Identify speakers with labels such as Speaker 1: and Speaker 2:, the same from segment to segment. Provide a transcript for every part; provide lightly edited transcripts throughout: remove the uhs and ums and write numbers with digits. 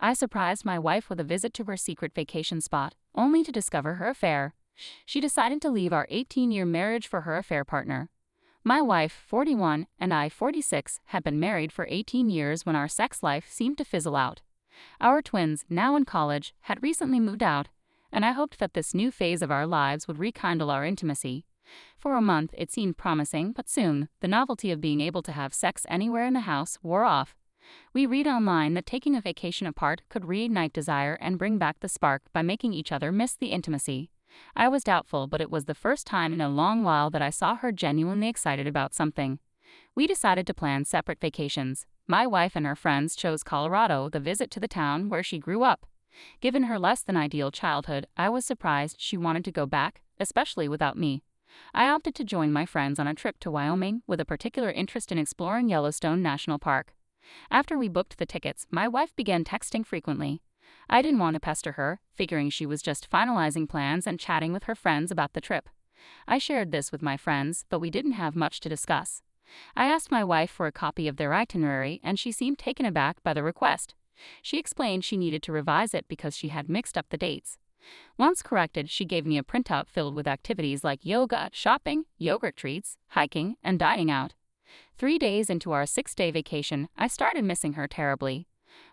Speaker 1: I surprised my wife with a visit to her secret vacation spot, only to discover her affair. She decided to leave our 18-year marriage for her affair partner. My wife, 41, and I, 46, had been married for 18 years when our sex life seemed to fizzle out. Our twins, now in college, had recently moved out, and I hoped that this new phase of our lives would rekindle our intimacy. For a month it seemed promising, but soon, the novelty of being able to have sex anywhere in the house wore off. We read online that taking a vacation apart could reignite desire and bring back the spark by making each other miss the intimacy. I was doubtful, but it was the first time in a long while that I saw her genuinely excited about something. We decided to plan separate vacations. My wife and her friends chose Colorado, the visit to the town where she grew up. Given her less than ideal childhood, I was surprised she wanted to go back, especially without me. I opted to join my friends on a trip to Wyoming with a particular interest in exploring Yellowstone National Park. After we booked the tickets, my wife began texting frequently. I didn't want to pester her, figuring she was just finalizing plans and chatting with her friends about the trip. I shared this with my friends, but we didn't have much to discuss. I asked my wife for a copy of their itinerary, and she seemed taken aback by the request. She explained she needed to revise it because she had mixed up the dates. Once corrected, she gave me a printout filled with activities like yoga, shopping, yogurt treats, hiking, and dining out. 3 days into our 6-day vacation, I started missing her terribly.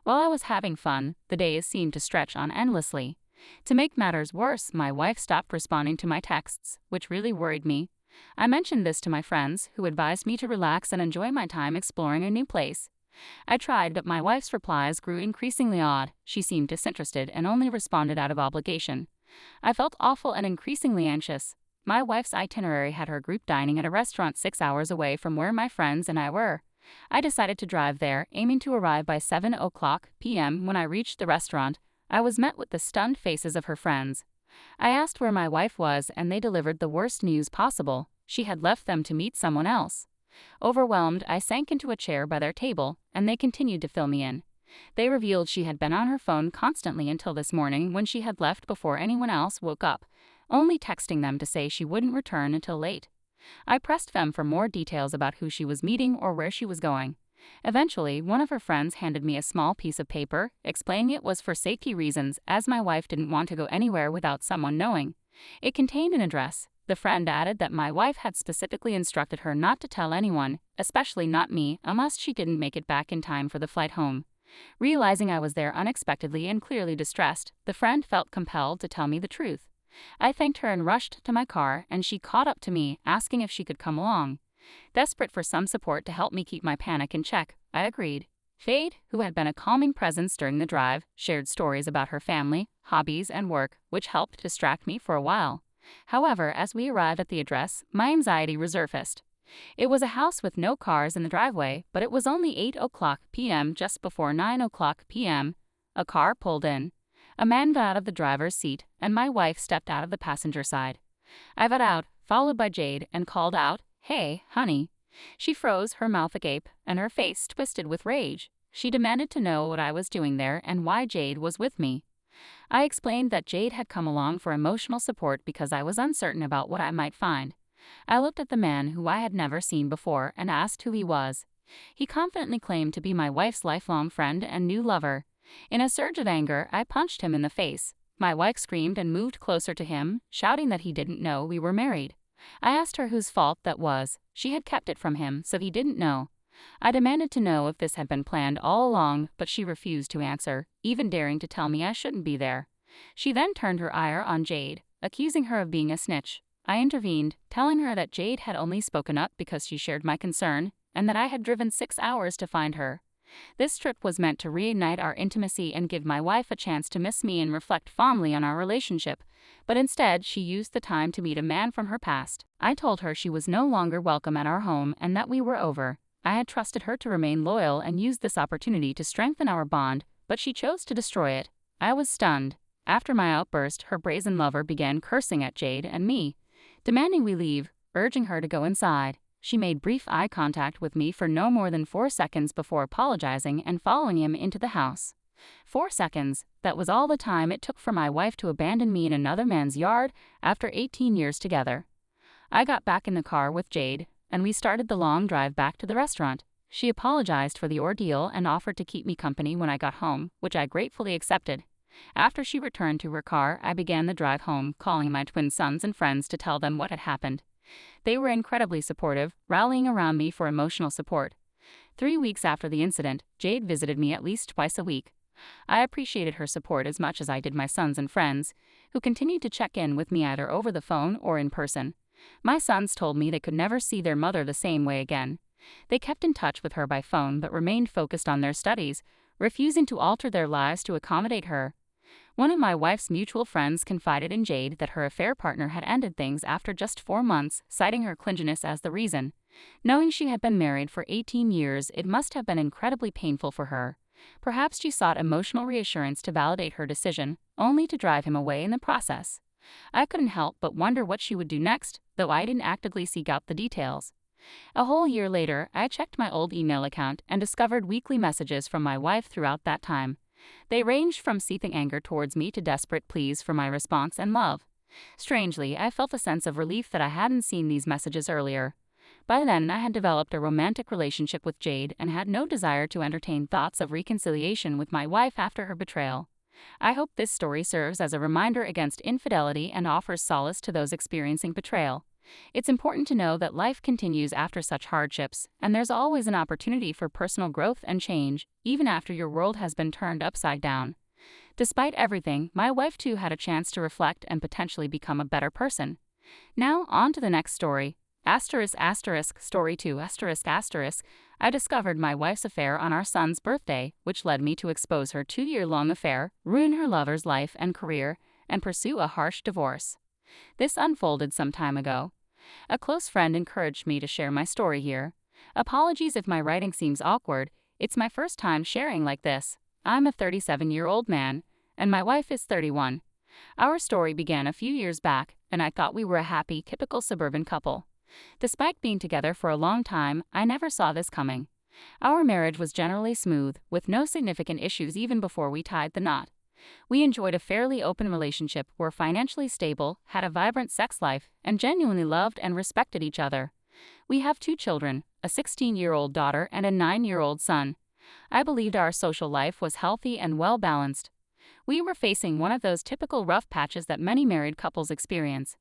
Speaker 1: While I was having fun, the days seemed to stretch on endlessly. To make matters worse, my wife stopped responding to my texts, which really worried me. I mentioned this to my friends, who advised me to relax and enjoy my time exploring a new place. I tried, but my wife's replies grew increasingly odd. She seemed disinterested and only responded out of obligation. I felt awful and increasingly anxious. My wife's itinerary had her group dining at a restaurant 6 hours away from where my friends and I were. I decided to drive there, aiming to arrive by 7:00 p.m. When I reached the restaurant, I was met with the stunned faces of her friends. I asked where my wife was, and they delivered the worst news possible. She had left them to meet someone else. Overwhelmed, I sank into a chair by their table, and they continued to fill me in. They revealed she had been on her phone constantly until this morning, when she had left before anyone else woke up, only texting them to say she wouldn't return until late. I pressed them for more details about who she was meeting or where she was going. Eventually, one of her friends handed me a small piece of paper, explaining it was for safety reasons, as my wife didn't want to go anywhere without someone knowing. It contained an address. The friend added that my wife had specifically instructed her not to tell anyone, especially not me, unless she didn't make it back in time for the flight home. Realizing I was there unexpectedly and clearly distressed, the friend felt compelled to tell me the truth. I thanked her and rushed to my car, and she caught up to me, asking if she could come along. Desperate for some support to help me keep my panic in check, I agreed. Fade, who had been a calming presence during the drive, shared stories about her family, hobbies, and work, which helped distract me for a while. However, as we arrived at the address, my anxiety resurfaced. It was a house with no cars in the driveway, but it was only 8:00 p.m. Just before 9:00 p.m., a car pulled in. A man got out of the driver's seat, and my wife stepped out of the passenger side. I got out, followed by Jade, and called out, "Hey, honey." She froze, her mouth agape, and her face twisted with rage. She demanded to know what I was doing there and why Jade was with me. I explained that Jade had come along for emotional support because I was uncertain about what I might find. I looked at the man, who I had never seen before, and asked who he was. He confidently claimed to be my wife's lifelong friend and new lover. In a surge of anger, I punched him in the face. My wife screamed and moved closer to him, shouting that he didn't know we were married. I asked her whose fault that was. She had kept it from him, so he didn't know. I demanded to know if this had been planned all along, but she refused to answer, even daring to tell me I shouldn't be there. She then turned her ire on Jade, accusing her of being a snitch. I intervened, telling her that Jade had only spoken up because she shared my concern, and that I had driven 6 hours to find her. This trip was meant to reignite our intimacy and give my wife a chance to miss me and reflect fondly on our relationship, but instead she used the time to meet a man from her past. I told her she was no longer welcome at our home and that we were over. I had trusted her to remain loyal and used this opportunity to strengthen our bond, but she chose to destroy it. I was stunned. After my outburst, her brazen lover began cursing at Jade and me, demanding we leave, urging her to go inside. She made brief eye contact with me for no more than 4 seconds before apologizing and following him into the house. 4 seconds, that was all the time it took for my wife to abandon me in another man's yard after 18 years together. I got back in the car with Jade, and we started the long drive back to the restaurant. She apologized for the ordeal and offered to keep me company when I got home, which I gratefully accepted. After she returned to her car, I began the drive home, calling my twin sons and friends to tell them what had happened. They were incredibly supportive, rallying around me for emotional support. 3 weeks after the incident, Jade visited me at least twice a week. I appreciated her support as much as I did my sons and friends, who continued to check in with me either over the phone or in person. My sons told me they could never see their mother the same way again. They kept in touch with her by phone but remained focused on their studies, refusing to alter their lives to accommodate her. One of my wife's mutual friends confided in Jade that her affair partner had ended things after just 4 months, citing her clinginess as the reason. Knowing she had been married for 18 years, it must have been incredibly painful for her. Perhaps she sought emotional reassurance to validate her decision, only to drive him away in the process. I couldn't help but wonder what she would do next, though I didn't actively seek out the details. A whole year later, I checked my old email account and discovered weekly messages from my wife throughout that time. They ranged from seething anger towards me to desperate pleas for my response and love. Strangely, I felt a sense of relief that I hadn't seen these messages earlier. By then, I had developed a romantic relationship with Jade and had no desire to entertain thoughts of reconciliation with my wife after her betrayal. I hope this story serves as a reminder against infidelity and offers solace to those experiencing betrayal. It's important to know that life continues after such hardships, and there's always an opportunity for personal growth and change, even after your world has been turned upside down. Despite everything, my wife too had a chance to reflect and potentially become a better person. Now, on to the next story. Story 2 I discovered my wife's affair on our son's birthday, which led me to expose her 2-year-long affair, ruin her lover's life and career, and pursue a harsh divorce. This unfolded some time ago. A close friend encouraged me to share my story here. Apologies if my writing seems awkward, it's my first time sharing like this. I'm a 37-year-old man, and my wife is 31. Our story began a few years back, and I thought we were a happy, typical suburban couple. Despite being together for a long time, I never saw this coming. Our marriage was generally smooth, with no significant issues even before we tied the knot. We enjoyed a fairly open relationship, were financially stable, had a vibrant sex life, and genuinely loved and respected each other. We have 2 children, a 16-year-old daughter and a 9-year-old son. I believed our social life was healthy and well-balanced. We were facing one of those typical rough patches that many married couples experience.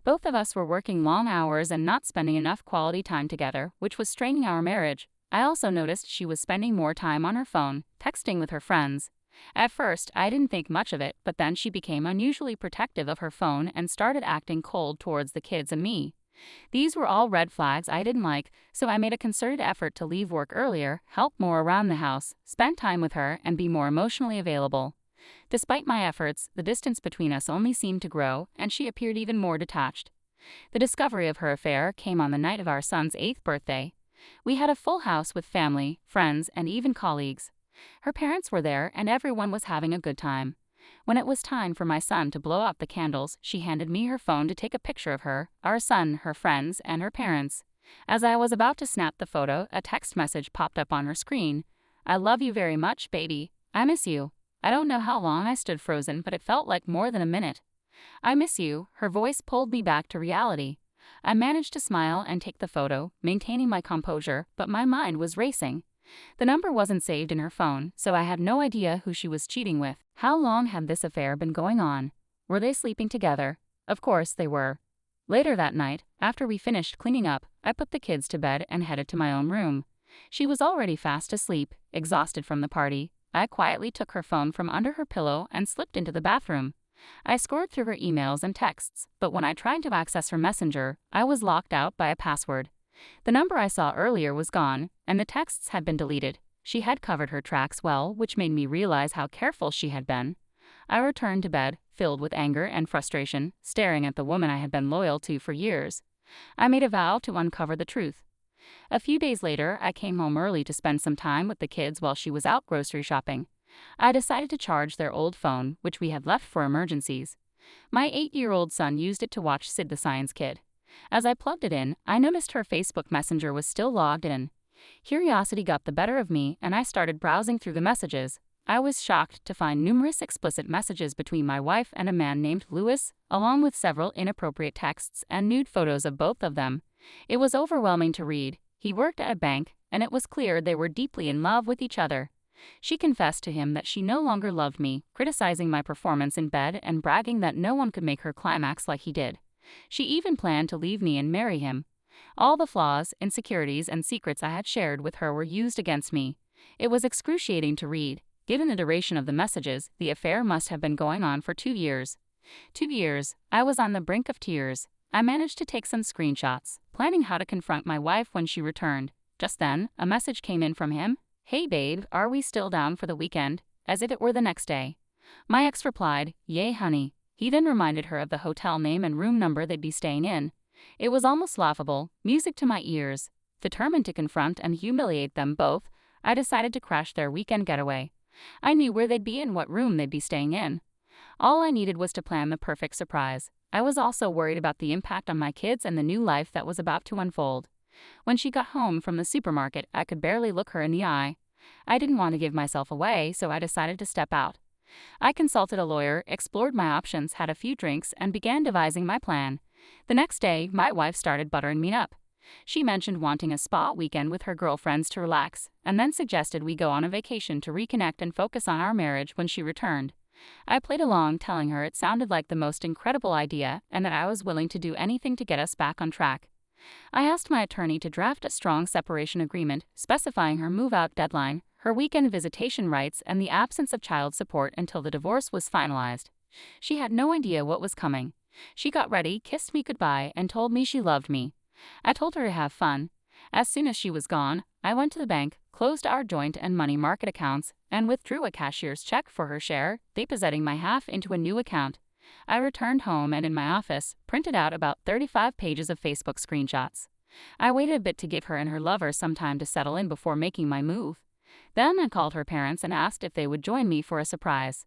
Speaker 1: Both of us were working long hours and not spending enough quality time together, which was straining our marriage. I also noticed she was spending more time on her phone, texting with her friends. At first, I didn't think much of it, but then she became unusually protective of her phone and started acting cold towards the kids and me. These were all red flags I didn't like, so I made a concerted effort to leave work earlier, help more around the house, spend time with her, and be more emotionally available. Despite my efforts, the distance between us only seemed to grow, and she appeared even more detached. The discovery of her affair came on the night of our son's 8th birthday. We had a full house with family, friends, and even colleagues. Her parents were there, and everyone was having a good time. When it was time for my son to blow out the candles, she handed me her phone to take a picture of her, our son, her friends, and her parents. As I was about to snap the photo, a text message popped up on her screen. "I love you very much, baby. I miss you." I don't know how long I stood frozen, but it felt like more than a minute. "I miss you." Her voice pulled me back to reality. I managed to smile and take the photo, maintaining my composure, but my mind was racing. The number wasn't saved in her phone, so I had no idea who she was cheating with. How long had this affair been going on? Were they sleeping together? Of course they were. Later that night, after we finished cleaning up, I put the kids to bed and headed to my own room. She was already fast asleep, exhausted from the party. I quietly took her phone from under her pillow and slipped into the bathroom. I scored through her emails and texts, but when I tried to access her messenger, I was locked out by a password. The number I saw earlier was gone, and the texts had been deleted. She had covered her tracks well, which made me realize how careful she had been. I returned to bed, filled with anger and frustration, staring at the woman I had been loyal to for years. I made a vow to uncover the truth. A few days later, I came home early to spend some time with the kids while she was out grocery shopping. I decided to charge their old phone, which we had left for emergencies. My 8-year-old son used it to watch Sid the Science Kid. As I plugged it in, I noticed her Facebook Messenger was still logged in. Curiosity got the better of me, and I started browsing through the messages. I was shocked to find numerous explicit messages between my wife and a man named Lewis, along with several inappropriate texts and nude photos of both of them. It was overwhelming to read. He worked at a bank, and it was clear they were deeply in love with each other. She confessed to him that she no longer loved me, criticizing my performance in bed and bragging that no one could make her climax like he did. She even planned to leave me and marry him. All the flaws, insecurities, and secrets I had shared with her were used against me. It was excruciating to read. Given the duration of the messages, the affair must have been going on for 2 years. 2 years. I was on the brink of tears. I managed to take some screenshots, planning how to confront my wife when she returned. Just then, a message came in from him. "Hey babe, are we still down for the weekend?" As if it were the next day. My ex replied, "Yay honey." He then reminded her of the hotel name and room number they'd be staying in. It was almost laughable, music to my ears. Determined to confront and humiliate them both, I decided to crash their weekend getaway. I knew where they'd be and what room they'd be staying in. All I needed was to plan the perfect surprise. I was also worried about the impact on my kids and the new life that was about to unfold. When she got home from the supermarket, I could barely look her in the eye. I didn't want to give myself away, so I decided to step out. I consulted a lawyer, explored my options, had a few drinks, and began devising my plan. The next day, my wife started buttering me up. She mentioned wanting a spa weekend with her girlfriends to relax, and then suggested we go on a vacation to reconnect and focus on our marriage when she returned. I played along, telling her it sounded like the most incredible idea and that I was willing to do anything to get us back on track. I asked my attorney to draft a strong separation agreement, specifying her move-out deadline, her weekend visitation rights, and the absence of child support until the divorce was finalized. She had no idea what was coming. She got ready, kissed me goodbye, and told me she loved me. I told her to have fun. As soon as she was gone, I went to the bank, closed our joint and money market accounts, and withdrew a cashier's check for her share, depositing my half into a new account. I returned home and in my office, printed out about 35 pages of Facebook screenshots. I waited a bit to give her and her lover some time to settle in before making my move. Then I called her parents and asked if they would join me for a surprise.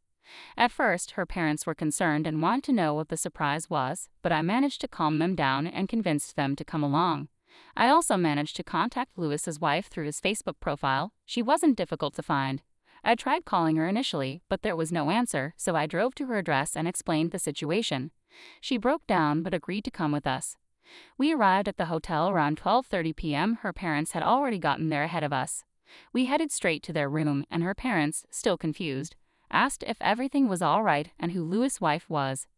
Speaker 1: At first, her parents were concerned and wanted to know what the surprise was, but I managed to calm them down and convinced them to come along. I also managed to contact Lewis's wife through his Facebook profile. She wasn't difficult to find. I tried calling her initially, but there was no answer, so I drove to her address and explained the situation. She broke down but agreed to come with us. We arrived at the hotel around 12:30 p.m. Her parents had already gotten there ahead of us. We headed straight to their room, and her parents, still confused, asked if everything was all right and who Lewis's wife was.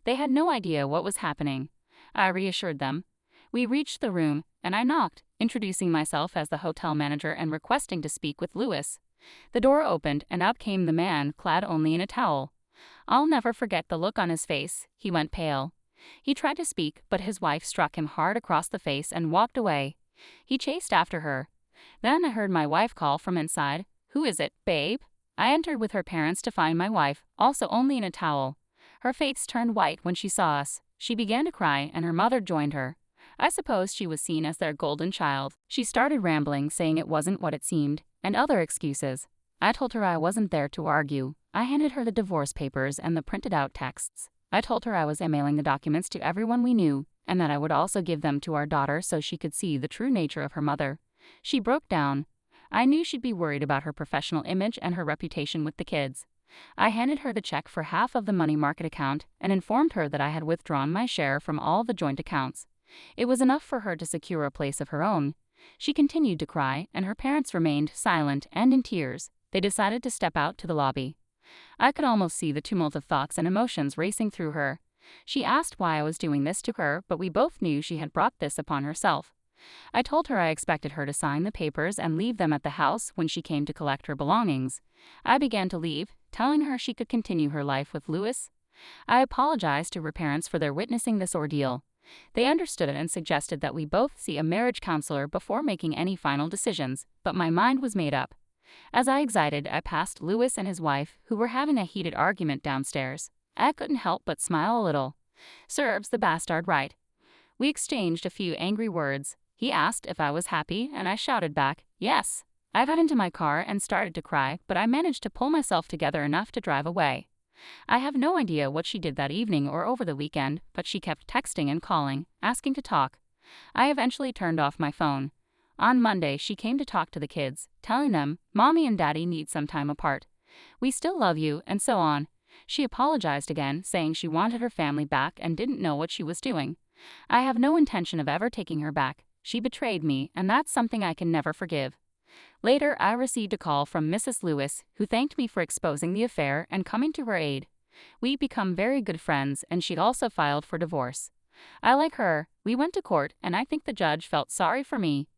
Speaker 1: They had no idea what was happening. I reassured them. We reached the room, and I knocked, introducing myself as the hotel manager and requesting to speak with Lewis. The door opened, and out came the man, clad only in a towel. I'll never forget the look on his face. He went pale. He tried to speak, but his wife struck him hard across the face and walked away. He chased after her. Then I heard my wife call from inside, "Who is it, babe?" I entered with her parents to find my wife, also only in a towel. Her face turned white when she saw us. She began to cry, and her mother joined her. I suppose she was seen as their golden child. She started rambling, saying it wasn't what it seemed, and other excuses. I told her I wasn't there to argue. I handed her the divorce papers and the printed out texts. I told her I was emailing the documents to everyone we knew, and that I would also give them to our daughter so she could see the true nature of her mother. She broke down. I knew she'd be worried about her professional image and her reputation with the kids. I handed her the check for half of the money market account and informed her that I had withdrawn my share from all the joint accounts. It was enough for her to secure a place of her own. She continued to cry, and her parents remained silent and in tears. They decided to step out to the lobby. I could almost see the tumult of thoughts and emotions racing through her. She asked why I was doing this to her, but we both knew she had brought this upon herself. I told her I expected her to sign the papers and leave them at the house when she came to collect her belongings. I began to leave, telling her she could continue her life with Lewis. I apologized to her parents for their witnessing this ordeal. They understood it and suggested that we both see a marriage counselor before making any final decisions, but my mind was made up. As I exited, I passed Lewis and his wife, who were having a heated argument downstairs. I couldn't help but smile a little. Serves the bastard right. We exchanged a few angry words. He asked if I was happy, and I shouted back, yes. I got into my car and started to cry, but I managed to pull myself together enough to drive away. I have no idea what she did that evening or over the weekend, but she kept texting and calling, asking to talk. I eventually turned off my phone. On Monday, she came to talk to the kids, telling them, "Mommy and Daddy need some time apart. We still love you," and so on. She apologized again, saying she wanted her family back and didn't know what she was doing. I have no intention of ever taking her back. She betrayed me, and that's something I can never forgive. Later, I received a call from Mrs. Lewis, who thanked me for exposing the affair and coming to her aid. We become very good friends, and she'd also filed for divorce. I like her. We went to court, and I think the judge felt sorry for me.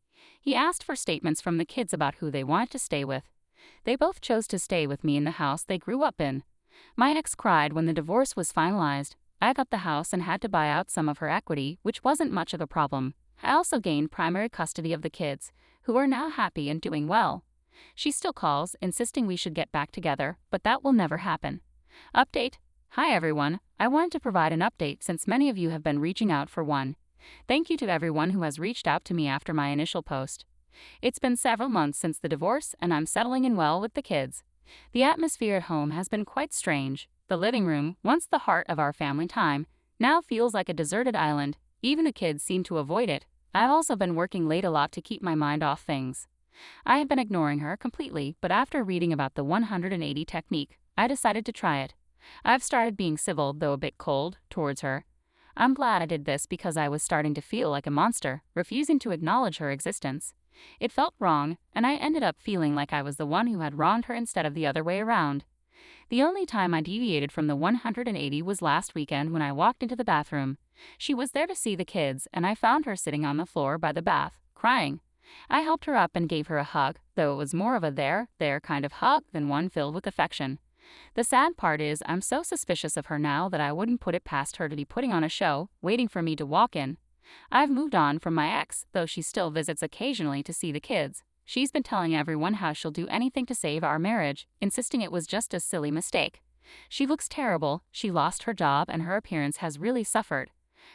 Speaker 1: He asked for statements from the kids about who they wanted to stay with. They both chose to stay with me in the house they grew up in. My ex cried when the divorce was finalized. I got the house and had to buy out some of her equity, which wasn't much of a problem. I also gained primary custody of the kids, who are now happy and doing well. She still calls, insisting we should get back together, but that will never happen. Update. Hi everyone, I wanted to provide an update since many of you have been reaching out for one. Thank you to everyone who has reached out to me after my initial post. It's been several months since the divorce, and I'm settling in well with the kids. The atmosphere at home has been quite strange. The living room, once the heart of our family time, now feels like a deserted island. Even the kids seem to avoid it. I've also been working late a lot to keep my mind off things. I have been ignoring her completely, but after reading about the 180 technique, I decided to try it. I've started being civil, though a bit cold, towards her. I'm glad I did this because I was starting to feel like a monster, refusing to acknowledge her existence. It felt wrong, and I ended up feeling like I was the one who had wronged her instead of the other way around. The only time I deviated from the 180 was last weekend when I walked into the bathroom. She was there to see the kids, and I found her sitting on the floor by the bath, crying. I helped her up and gave her a hug, though it was more of a there kind of hug than one filled with affection. The sad part is I'm so suspicious of her now that I wouldn't put it past her to be putting on a show, waiting for me to walk in. I've moved on from my ex, though she still visits occasionally to see the kids. She's been telling everyone how she'll do anything to save our marriage, insisting it was just a silly mistake. She looks terrible, she lost her job and her appearance has really suffered.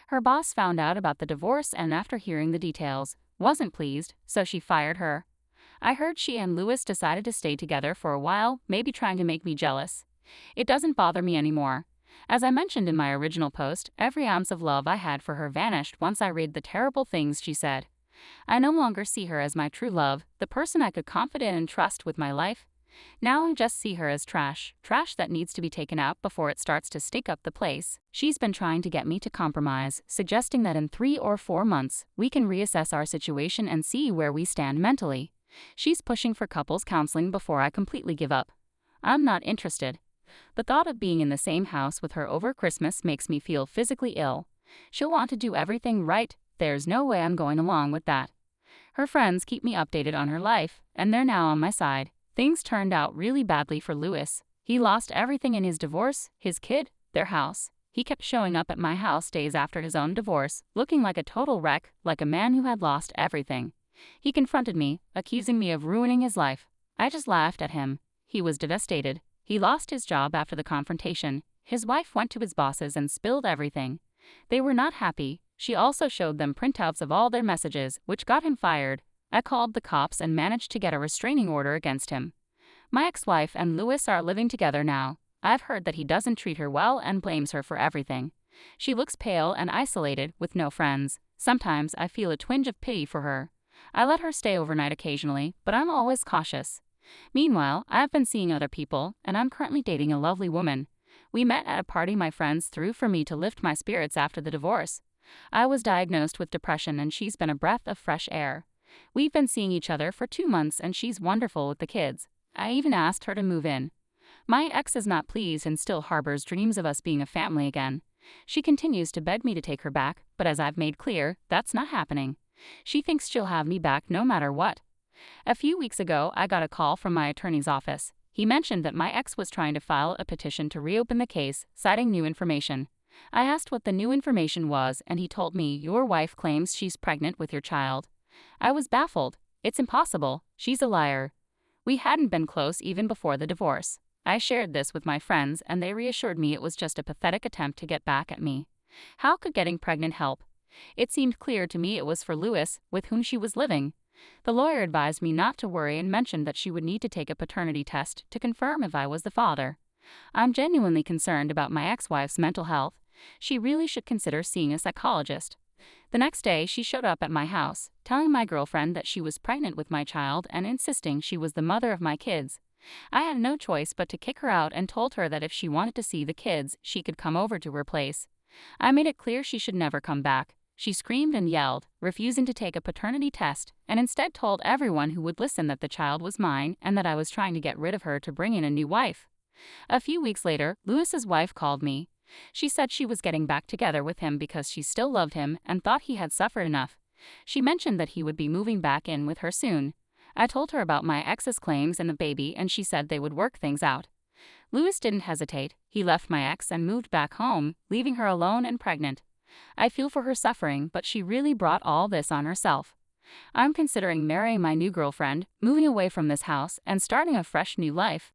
Speaker 1: Her boss found out about the divorce and after hearing the details, wasn't pleased, so she fired her. I heard she and Lewis decided to stay together for a while, maybe trying to make me jealous. It doesn't bother me anymore. As I mentioned in my original post, every ounce of love I had for her vanished once I read the terrible things she said. I no longer see her as my true love, the person I could confide in and trust with my life. Now I just see her as trash that needs to be taken out before it starts to stink up the place. She's been trying to get me to compromise, suggesting that in 3 or 4 months, we can reassess our situation and see where we stand mentally. She's pushing for couples counseling before I completely give up. I'm not interested. The thought of being in the same house with her over Christmas makes me feel physically ill. She'll want to do everything right. There's no way I'm going along with that. Her friends keep me updated on her life, and they're now on my side. Things turned out really badly for Lewis. He lost everything in his divorce, his kid, their house. He kept showing up at my house days after his own divorce, looking like a total wreck, like a man who had lost everything. He confronted me, accusing me of ruining his life. I just laughed at him. He was devastated. He lost his job after the confrontation. His wife went to his bosses and spilled everything. They were not happy. She also showed them printouts of all their messages, which got him fired. I called the cops and managed to get a restraining order against him. My ex-wife and Lewis are living together now. I've heard that he doesn't treat her well and blames her for everything. She looks pale and isolated, with no friends. Sometimes I feel a twinge of pity for her. I let her stay overnight occasionally, but I'm always cautious. Meanwhile, I've been seeing other people, and I'm currently dating a lovely woman. We met at a party my friends threw for me to lift my spirits after the divorce. I was diagnosed with depression and she's been a breath of fresh air. We've been seeing each other for 2 months and she's wonderful with the kids. I even asked her to move in. My ex is not pleased and still harbors dreams of us being a family again. She continues to beg me to take her back, but as I've made clear, that's not happening. She thinks she'll have me back no matter what. A few weeks ago, I got a call from my attorney's office. He mentioned that my ex was trying to file a petition to reopen the case, citing new information. I asked what the new information was, and he told me, "Your wife claims she's pregnant with your child." I was baffled. It's impossible. She's a liar. We hadn't been close even before the divorce. I shared this with my friends, and they reassured me it was just a pathetic attempt to get back at me. How could getting pregnant help? It seemed clear to me it was for Lewis, with whom she was living. The lawyer advised me not to worry and mentioned that she would need to take a paternity test to confirm if I was the father. I'm genuinely concerned about my ex-wife's mental health. She really should consider seeing a psychologist. The next day, she showed up at my house, telling my girlfriend that she was pregnant with my child and insisting she was the mother of my kids. I had no choice but to kick her out and told her that if she wanted to see the kids, she could come over to her place. I made it clear she should never come back. She screamed and yelled, refusing to take a paternity test, and instead told everyone who would listen that the child was mine and that I was trying to get rid of her to bring in a new wife. A few weeks later, Lewis's wife called me. She said she was getting back together with him because she still loved him and thought he had suffered enough. She mentioned that he would be moving back in with her soon. I told her about my ex's claims and the baby, and she said they would work things out. Lewis didn't hesitate. He left my ex and moved back home, leaving her alone and pregnant. I feel for her suffering, but she really brought all this on herself. I'm considering marrying my new girlfriend, moving away from this house, and starting a fresh new life.